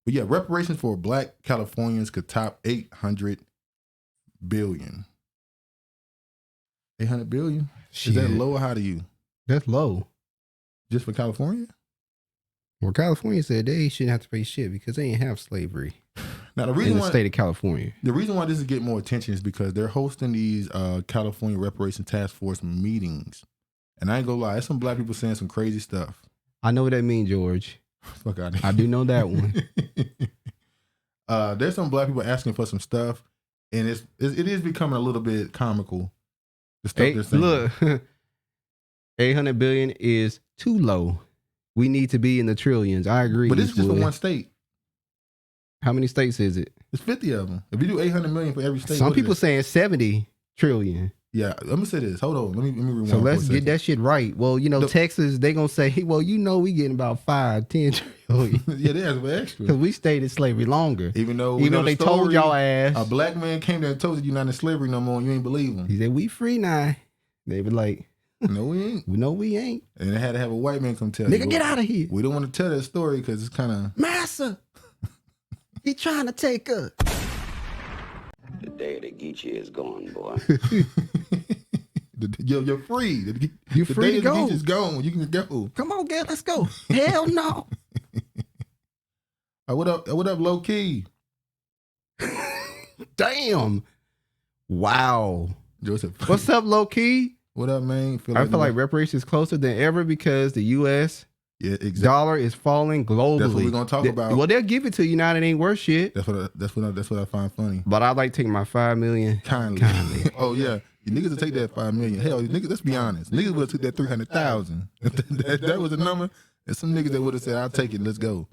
But yeah, reparations for Black Californians could top 800 billion. 800 billion? Shit. Is that low or high to you? That's low. Just for California? Well, California said they shouldn't have to pay shit because they ain't have slavery. Now, the reason in the why, state of California. The reason why this is getting more attention is because they're hosting these California Reparations Task Force meetings. And I ain't gonna lie, there's some black people saying some crazy stuff. I know what that means, George. Fuck out of here. I do know that one. There's some black people asking for some stuff, and it is becoming a little bit comical. The stuff they're saying. Look, 800 billion is too low. We need to be in the trillions. I agree. But this is just for one state. How many states is it? It's 50 of them. If you do 800 million for every state, some people saying 70 trillion. Yeah, let me say this. Hold on. Let me rewind. So let's get that shit right. Well, Texas, they gonna say, well, we getting about 5-10 trillion. Yeah, they ask for extra. Because we stayed in slavery longer. Even though they told y'all ass. A black man came there and told you you're not in slavery no more and you ain't believe him. He said, we free now. They were like, no, we ain't. No, we ain't. And they had to have a white man come tell you. Nigga, get out of here. We don't want to tell that story because it's kind of... Massa, he trying to take us. The day of the Geechee is gone, boy. You're free. You're free to go. The Geechee is gone. You can go. Come on, girl, let's go. Hell no. What up, low key? Damn. Wow. Joseph. What's up, low key? What up, man? I feel like reparations is closer than ever because the U.S. dollar is falling globally. That's what we're gonna talk about. Well, they'll give it to you now. It ain't worth shit. That's what I find funny. But I like taking my $5 million kindly. Oh yeah, you niggas will take that $5 million. Hell, niggas, let's be honest. Niggas would have took that 300,000. that was the number. There's some niggas that would have said, "I'll take it. Let's go."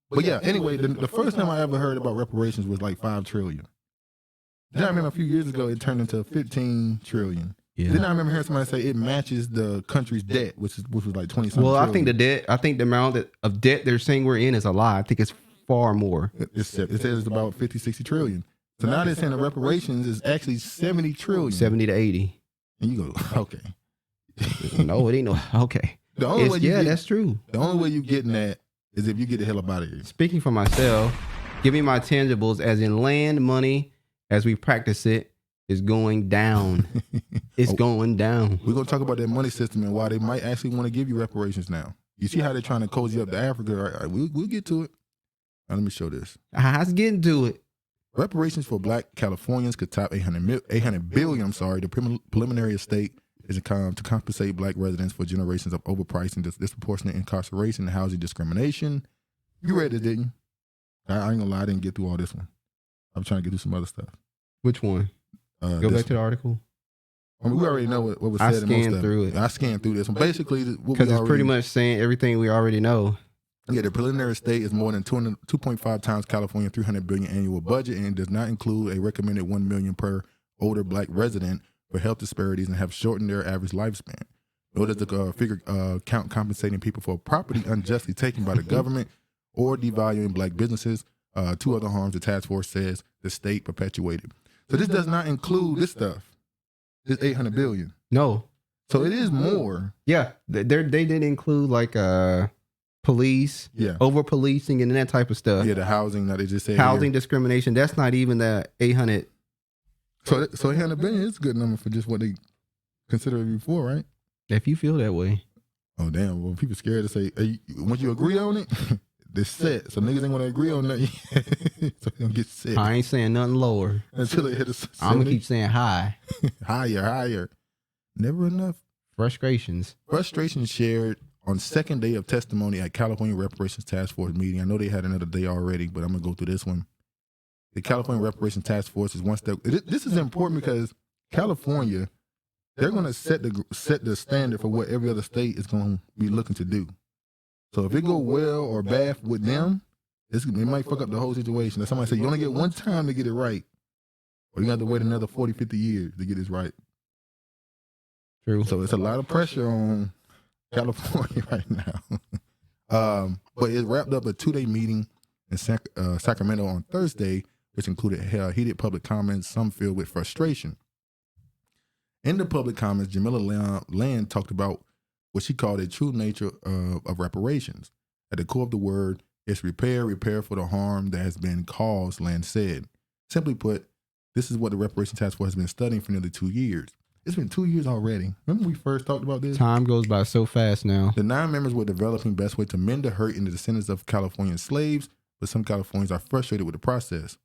But yeah, anyway, the first time I ever heard about reparations was like 5 trillion. Then I remember a few years ago it turned into 15 trillion. Yeah. Then I remember hearing somebody say it matches the country's debt, which was like 20-something. Well, I think the amount of debt they're saying we're in is a lie. I think it's far more. It says it's about 50, 60 trillion. So now they're saying the reparations is actually 70 trillion. 70 to 80. And you go, okay. No, it ain't no, okay. The only way that's true. The only way you getting that is if you get the hell up out of here. Speaking for myself, give me my tangibles as in land, money, as we practice it, is going down. It's going down. We're going to talk about that money system and why they might actually want to give you reparations now. You see how they're trying to cozy up to Africa? All right, we'll get to it. Now, let me show this. Let's get into it. Reparations for Black Californians could top 800 billion. The preliminary estate is to compensate Black residents for generations of overpriced and disproportionate incarceration and housing discrimination. You read it, didn't you? I ain't gonna lie, I didn't get through all this one. I'm trying to get through some other stuff. Which one? Go back to the article. I mean, we already know what was said. I scanned through it. I scanned through this one. Basically, because it's pretty much saying everything we already know. Yeah, the preliminary estate is more than 2.5 times California's $300 billion annual budget and does not include a recommended $1 million per older Black resident for health disparities and have shortened their average lifespan. Nor does the figure count compensating people for property unjustly taken by the government or devaluing Black businesses. 2 other harms the task force says the state perpetuated. So this does not include this stuff. This $800 billion. No. So it is more. Yeah, they didn't include like police, over policing and that type of stuff. Yeah, the housing that they just said. Housing discrimination. That's not even the 800. So 800 billion is a good number for just what they considered it before, right? If you feel that way. Oh damn! Well, people scared to say, hey, once you agree on it, they're set. So niggas ain't gonna agree on that. So they gonna get sick. I ain't saying nothing lower until they hit a. I'm gonna keep saying high, higher. Never enough. Frustrations shared on second day of testimony at California Reparations Task Force meeting. I know they had another day already, but I'm gonna go through this one. The California Reparations Task Force is one step. This is important because California, they're gonna set the standard for what every other state is gonna be looking to do. So if it go well or bad with them, it might fuck up the whole situation. Like somebody said, you only get one time to get it right, or you have to wait another 40, 50 years to get this right. True. So it's a lot of pressure on California right now. But it wrapped up a 2-day meeting in Sacramento on Thursday, which included heated public comments, some filled with frustration. In the public comments, Jamila Land talked about what she called a true nature of reparations. At the core of the word It's repair for the harm that has been caused, Land said. Simply put, this is what the Reparations Task Force has been studying for nearly 2 years. It's been 2 years already. Remember we first talked about this? Time goes by so fast now. The 9 members were developing best way to mend the hurt in the descendants of Californian slaves, but some Californians are frustrated with the process.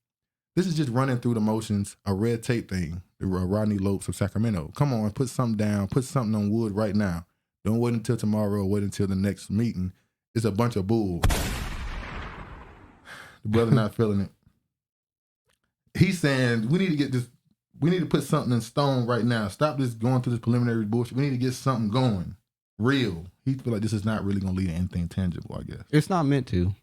This is just running through the motions, a red tape thing, the Rodney Lopes of Sacramento. Come on, put something down, put something on wood right now. Don't wait until tomorrow or wait until the next meeting. It's a bunch of bull. The brother not feeling it. He's saying, we need to put something in stone right now. Stop this going through this preliminary bullshit. We need to get something going. Real. He feel like this is not really going to lead to anything tangible, I guess. It's not meant to.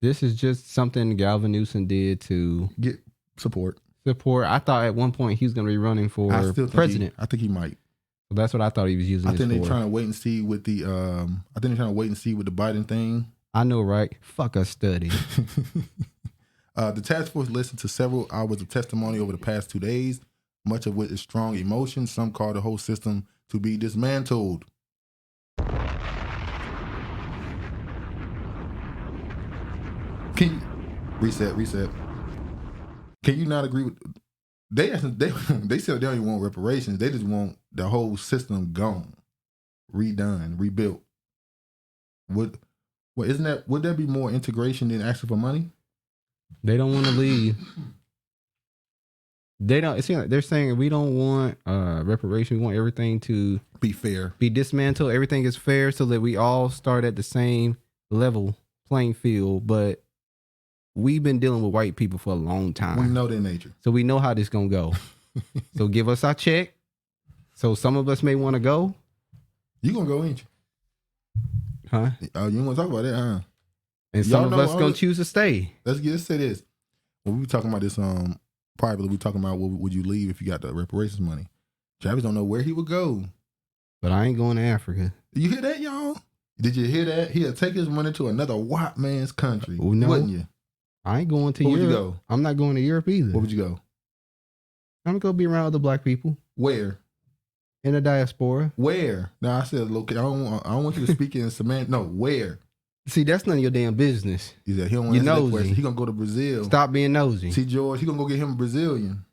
This is just something Galvin Newsom did to Get support. I thought at one point he was going to be running for president. I think he might. So that's what I thought he was using I this think they're for. trying to wait and see with the Biden thing. I know, right? Fuck a study. The task force listened to several hours of testimony over the past 2 days, much of which is strong emotion. Some call the whole system to be dismantled. Can you reset? Can you not agree with? They said they don't even want reparations. They just want the whole system gone, redone, rebuilt. Would that be more integration than asking for money? They don't want to leave. They don't. It seems like they're saying we don't want reparation. We want everything to Be fair. be dismantled. Everything is fair so that we all start at the same level playing field. But we've been dealing with white people for a long time. We know their nature. So we know how this gonna go. So give us our check. So some of us may want to go. You gonna go, ain't you? Huh? Oh, you want to talk about that, huh? And Y'all some of know us all gonna the- choose to stay. Let's say this. When we were talking about this privately, we were talking about would you leave if you got the reparations money. Travis don't know where he would go. But I ain't going to Africa. You hear that, y'all? Did you hear that? He'll take his money to another white man's country. Oh, no. Wouldn't you? I ain't going to Where would Europe. you go? I'm not going to Europe either. Where would you go? I'm gonna go be around other black people Where? in the diaspora. Where? No, I said location. I don't want you to speak in semantics. No, where? See, that's none of your damn business. He said he don't want You to answer that nosy. question. He gonna go to Brazil. Stop being nosy. See George, he gonna go get him a Brazilian.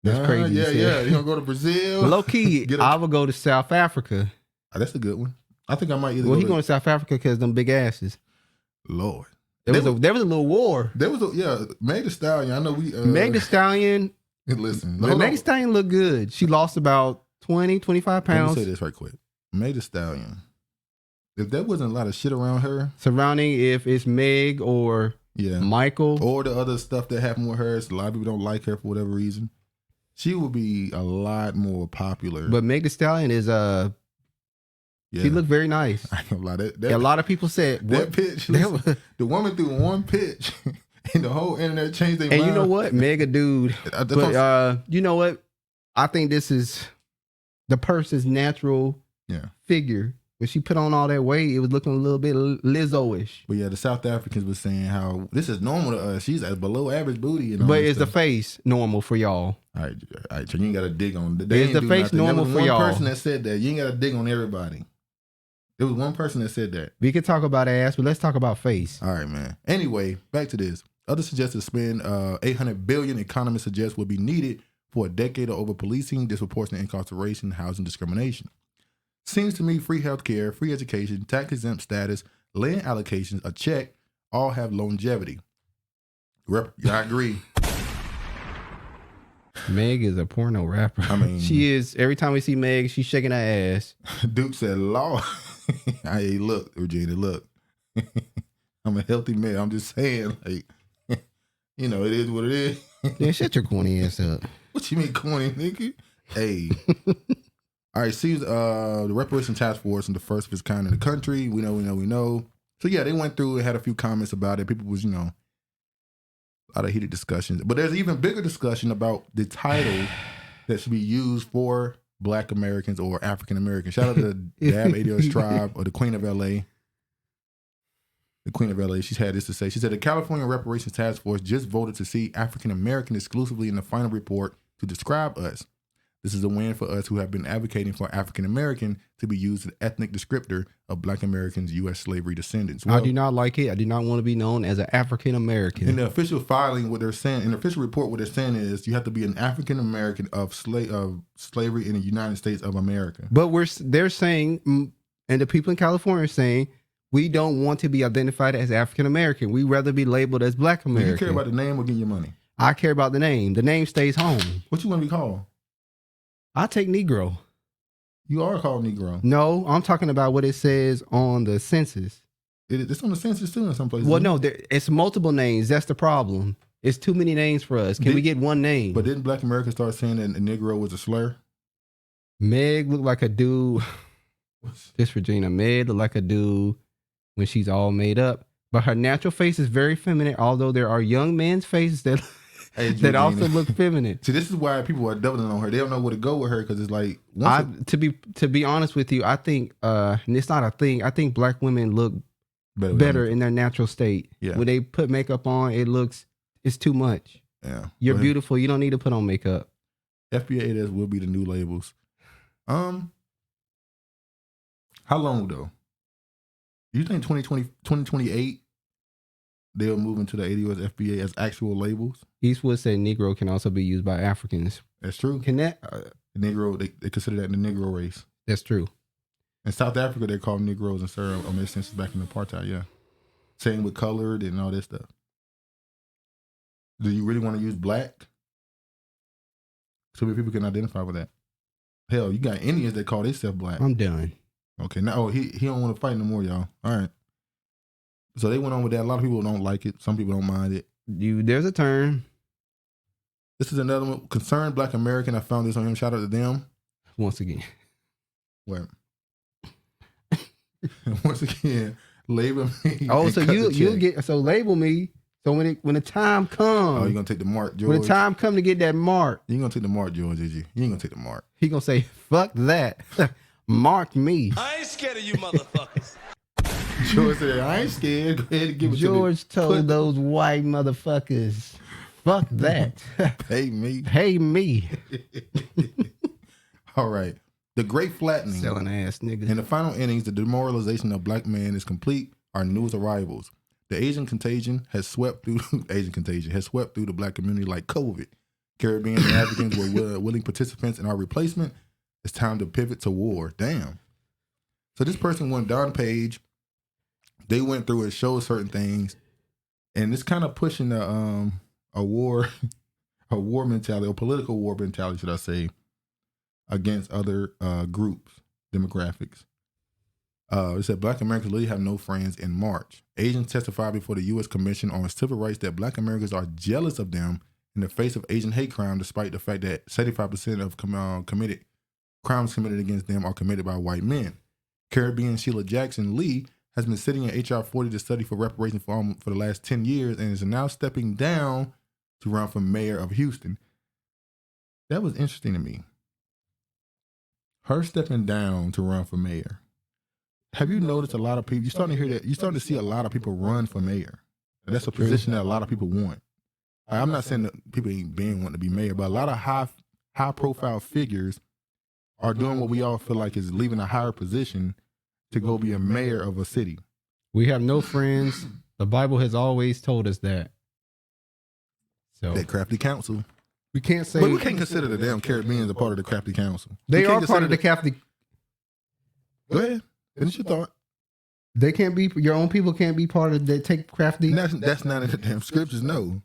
That's crazy. Yeah, you yeah. said. He gonna go to Brazil. Low key, Get a- I would go to South Africa. Oh, that's a good one. I think I might either. Well, go he to, going to South Africa because them big asses. Lord. There was a little war. There was Meg Thee Stallion. I know we. Meg Thee Stallion. Listen, Meg Thee Stallion looked good. She lost about 20, 25 Let pounds. me say this right quick. Meg Thee Stallion. If there wasn't a lot of shit around her, Surrounding if it's Meg or yeah, Michael. or the other stuff that happened with her, so a lot of people don't like her for whatever reason. She would be a lot more popular. But Meg Thee Stallion is yeah. she looked very nice. I ain't gonna lie. That A lot of people said that pitch. That listen, the woman threw one pitch, and the whole internet changed their And mind. you know what? Mega dude. That's what I'm But you know what? I think this is the person's natural figure. When she put on all that weight, it was looking a little bit Lizzo-ish. But yeah, the South Africans were saying how this is normal to us. She's at below average booty. And all But this is the stuff. face normal for y'all? All right, so you ain't got to dig on. Is the face normal for y'all? One person that said that. You ain't got to dig on everybody. There was one person that said that. We can talk about ass, but let's talk about face. All right, man. Anyway, back to this. Others suggest to spend $800 billion. Economists suggest will be needed for a decade of over policing, disproportionate incarceration, housing discrimination. Seems to me free healthcare, free education, tax exempt status, land allocations, a check, all have longevity. I agree. Meg is a porno rapper. I mean- she is. Every time we see Meg, she's shaking her ass. Duke said, "Law." Hey, look, Regina, look. I'm a healthy man. I'm just saying, like, it is what it is. Yeah, shut your corny ass up. What you mean, corny nigga? Hey. All right, see, the Reparations Task Force is the first of its kind in the country. We know. So yeah, they went through and had a few comments about it. People was, a lot of heated discussions. But there's even bigger discussion about the title that should be used for Black Americans or African Americans. Shout out to Dab ADO's Tribe or the Queen of LA. The Queen of LA, she's had this to say. She said, the California Reparations Task Force just voted to see African American exclusively in the final report to describe us. This is a win for us who have been advocating for African American to be used as an ethnic descriptor of Black Americans' U.S. slavery descendants. I do not like it. I do not want to be known as an African American. In the official filing, what they're saying, in the official report, what they're saying is you have to be an African American of slavery in the United States of America. But they're saying, and the people in California are saying, we don't want to be identified as African American. We rather be labeled as Black American. Do you care about the name or getting your money? I care about the name. The name stays home. What you want to be called? I take Negro. You are called Negro. No, I'm talking about what it says on the census. It's on the census too in some places. Well, no, it's multiple names. That's the problem. It's too many names for us. Can we get one name? But didn't Black Americans start saying that a Negro was a slur? Meg looked like a dude. This Regina. Meg looked like a dude when she's all made up. But her natural face is very feminine, although there are young men's faces that that also look feminine. See, this is why people are doubling on her. They don't know where to go with her because it's like to be honest with you, I think and it's not a thing. I think Black women look better in their natural state. Yeah. When they put makeup on, it's too much. Yeah. You're beautiful. You don't need to put on makeup. FBA will be the new labels. How long though? You think 2028 they'll move into the ADOS FBA as actual labels? Eastwood said Negro can also be used by Africans. That's true. Can that? The Negro, they consider that the Negro race. That's true. In South Africa, they call Negroes and Sarah on their census back in apartheid, yeah. Same with colored and all that stuff. Do you really want to use Black? So many people can identify with that. Hell, you got Indians that call themselves Black. I'm done. Okay, now he don't want to fight no more, y'all. All right. So they went on with that. A lot of people don't like it. Some people don't mind it. There's a term. This is another one. Concerned Black American. I found this on him. Shout out to them. Once again. What? Once again, label me. Oh, so you'll get label me. So when the time comes, you're gonna take the mark, George. When the time come to get that mark, you ain't gonna take the mark, George, is you? You ain't gonna take the mark. He gonna say, "Fuck that, mark me." I ain't scared of you, motherfuckers. George said, "I ain't scared. Go ahead and give it George to me." told those white motherfuckers, "Fuck that, pay me, pay me." All right. The Great Flattening. Selling ass niggas. In the final innings, the demoralization of Black men is complete. Our newest arrivals. The Asian contagion has swept through the Black community like COVID. Caribbean and Africans were willing participants in our replacement. It's time to pivot to war. Damn. So this person went down page. They went through it, showed certain things, and it's kind of pushing a war mentality, or political war mentality, should I say, against other groups, demographics. It said Black Americans literally have no friends in March. Asians testified before the U.S. Commission on Civil Rights that Black Americans are jealous of them in the face of Asian hate crime, despite the fact that 75% of crimes committed against them are committed by white men. Caribbean Sheila Jackson Lee has been sitting in HR 40 to study for reparations for the last 10 years and is now stepping down to run for mayor of Houston. That was interesting to me. Her stepping down to run for mayor. Have you noticed a lot of people, you're starting to hear that, you're starting to see a lot of people run for mayor. And that's a position that a lot of people want. I'm not saying that people ain't wanting to be mayor, but a lot of high profile figures are doing what we all feel like is leaving a higher position to go be a mayor of a city. We have no friends. The Bible has always told us that. So that crafty council. We can't say, but we can't consider the damn Caribbeans a part of the crafty council. They are part of the crafty. Go ahead. Finish your thought. They can't be, your own people can't be part of, they take crafty. That's not in the damn scriptures, no.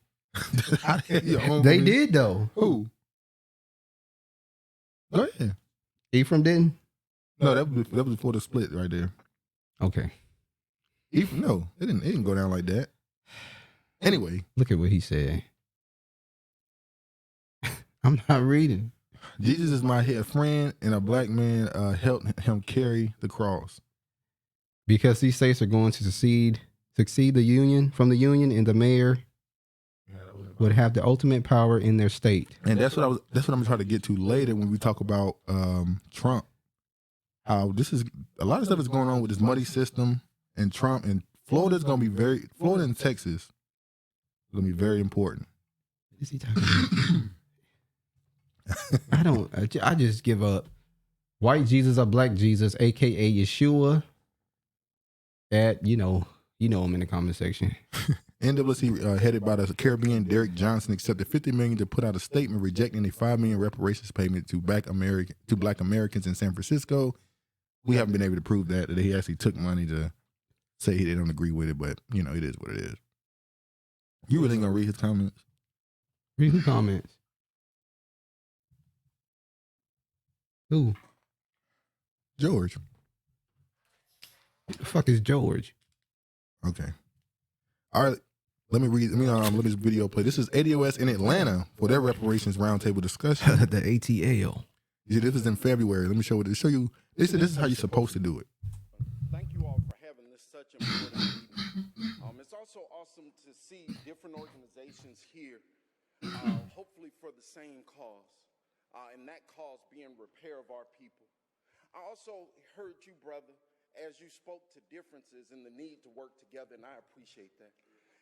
They did though. Who? Go ahead. Ephraim didn't? No, that was before the split right there. Okay. Ephraim, no, it didn't go down like that. Anyway. Look at what he said. I'm not reading. Jesus is my head friend, and a Black man helped him carry the cross. Because these states are going to succeed the union from the union, and the mayor would have the ultimate power in their state. And that's what I'm gonna try to get to later when we talk about Trump. How a lot of stuff is going on with this money system and Trump, and Florida and Texas is gonna be very important. What is he talking about? I just give up. White Jesus or black Jesus, aka Yeshua. That you know him in the comment section. NWC headed by the Caribbean Derek Johnson accepted $50 million to put out a statement rejecting a $5 million reparations payment to Black Americans in San Francisco. We haven't been able to prove that he actually took money to say they don't agree with it, but it is what it is. You really gonna read his comments? Read who comments? Who? George. Who the fuck is George? Okay. All right. Let me this video play. This is ADOS in Atlanta for their reparations roundtable discussion. The ATL. You see, this is in February. Let me show you. They said this is how you're supposed to do it. Thank you all for having this such important meeting. It's also awesome to see different organizations here, hopefully for the same cause, and that cause being repair of our people. I also heard you, brother, as you spoke to differences and the need to work together, and I appreciate that.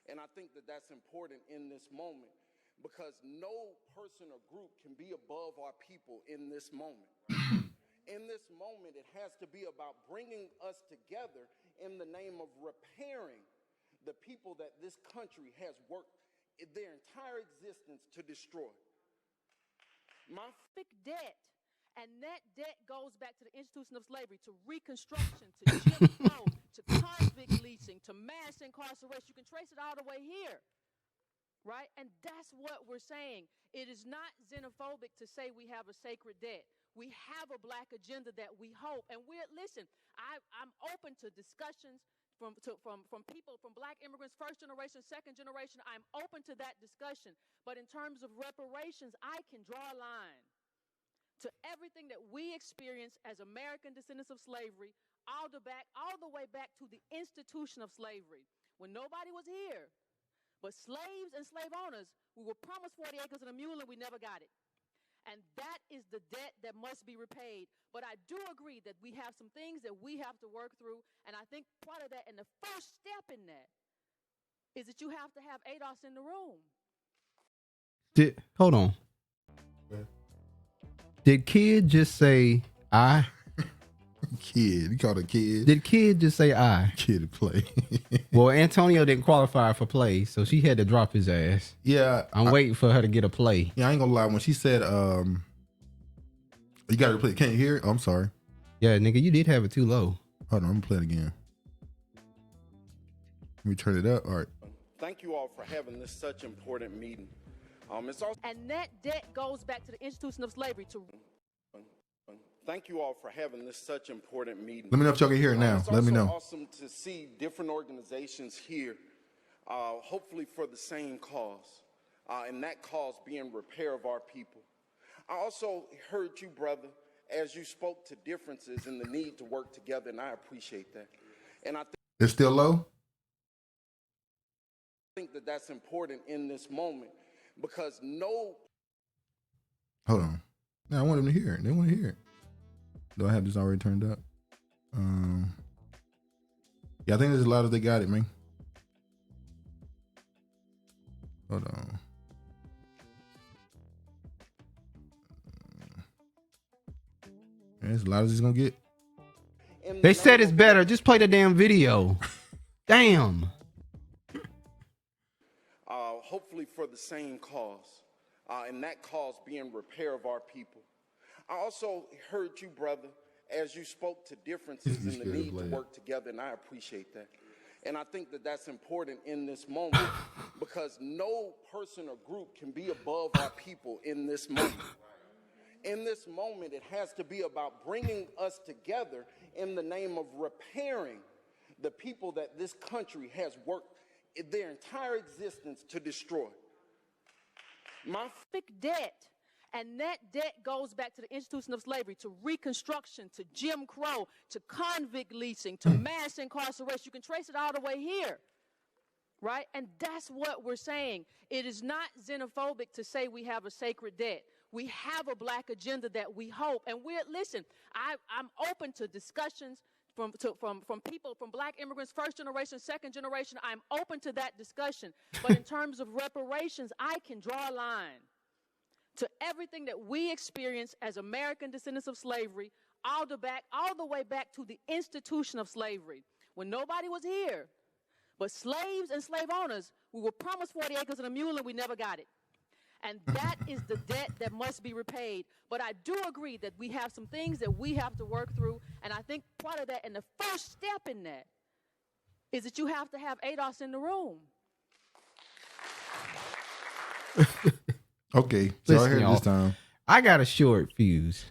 And I think that that's important in this moment because no person or group can be above our people in this moment. In this moment, it has to be about bringing us together in the name of repairing the people that this country has worked their entire existence to destroy. My debt. And that debt goes back to the institution of slavery, to Reconstruction, to Jim Crow, to convict leasing, to mass incarceration. You can trace it all the way here, right? And that's what we're saying. It is not xenophobic to say we have a sacred debt. We have a black agenda that we hope. And I'm open to discussions from people, from black immigrants, first generation, second generation. I'm open to that discussion. But in terms of reparations, I can draw a line to everything that we experience as American descendants of slavery, all the way back to the institution of slavery. When nobody was here, but slaves and slave owners, we were promised 40 acres and a mule and we never got it. And that is the debt that must be repaid. But I do agree that we have some things that we have to work through. And I think part of that, and the first step in that, is that you have to have ADOS in the room. Hold on. Did Kid just say I? Kid. You called a kid? Did Kid just say I? Kid play. Well, Antonio didn't qualify for play, so she had to drop his ass. Yeah. I'm waiting for her to get a play. Yeah, I ain't gonna lie. When she said, you gotta replay it. Can't you hear it? Oh, I'm sorry. Yeah, nigga, you did have it too low. Hold on, I'm gonna play it again. Let me turn it up. All right. Thank you all for having this such important meeting. It's also and that debt goes back to the institution of slavery. Thank you all for having this such important meeting. Let me know if y'all can hear it now. Let me know. It's awesome to see different organizations here, hopefully for the same cause, and that cause being repair of our people. I also heard you, brother, as you spoke to differences and the need to work together, and I appreciate that. And I think it's still low? I think that that's important in this moment because Hold on. No, I want them to hear it. They want to hear it. Do I have this already turned up? Yeah, I think as loud as they got it, man. Hold on. As loud as it's gonna get. They said it's better. Just play the damn video. Damn. Hopefully for the same cause, and that cause being repair of our people. I also heard you, brother, as you spoke to differences and the need to work together, and I appreciate that. And I think that that's important in this moment because no person or group can be above our people in this moment. In this moment, it has to be about bringing us together in the name of repairing the people that this country has worked their entire existence to destroy. My debt. And that debt goes back to the institution of slavery, to Reconstruction, to Jim Crow, to convict leasing, to mass incarceration. You can trace it all the way here, right? And that's what we're saying. It is not xenophobic to say we have a sacred debt. We have a black agenda that we hope. And I'm open to discussions from people, from black immigrants, first generation, second generation. I'm open to that discussion. But in terms of reparations, I can draw a line to everything that we experienced as American descendants of slavery, all the way back to the institution of slavery. When nobody was here, but slaves and slave owners, we were promised 40 acres and a mule and we never got it. And that is the debt that must be repaid. But I do agree that we have some things that we have to work through. And I think part of that, and the first step in that, is that you have to have ADOS in the room. Okay, so Listen, I heard y'all. this time. I got a short fuse.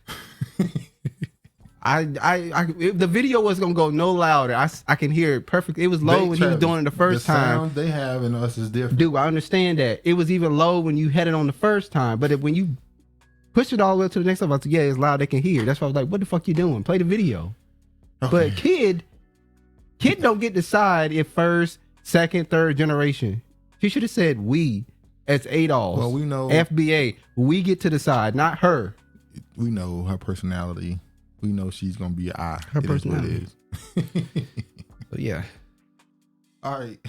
The video was gonna go no louder. I can hear it perfectly. It was low when you was doing it the first the time. sound they have in us is different. Dude, I understand that. It was even low when you had it on the first time, but when you push it all the way to the next level, I was like, yeah, it's loud. They can hear. That's why I was like, what the fuck you doing? Play the video. Okay. But kid don't get to decide if first, second, third generation. She should have said we as ADOS. Well, we know FBA. We get to decide, not her. We know her personality. We know she's gonna be an I. Her It is what personality. it is. But yeah. All right.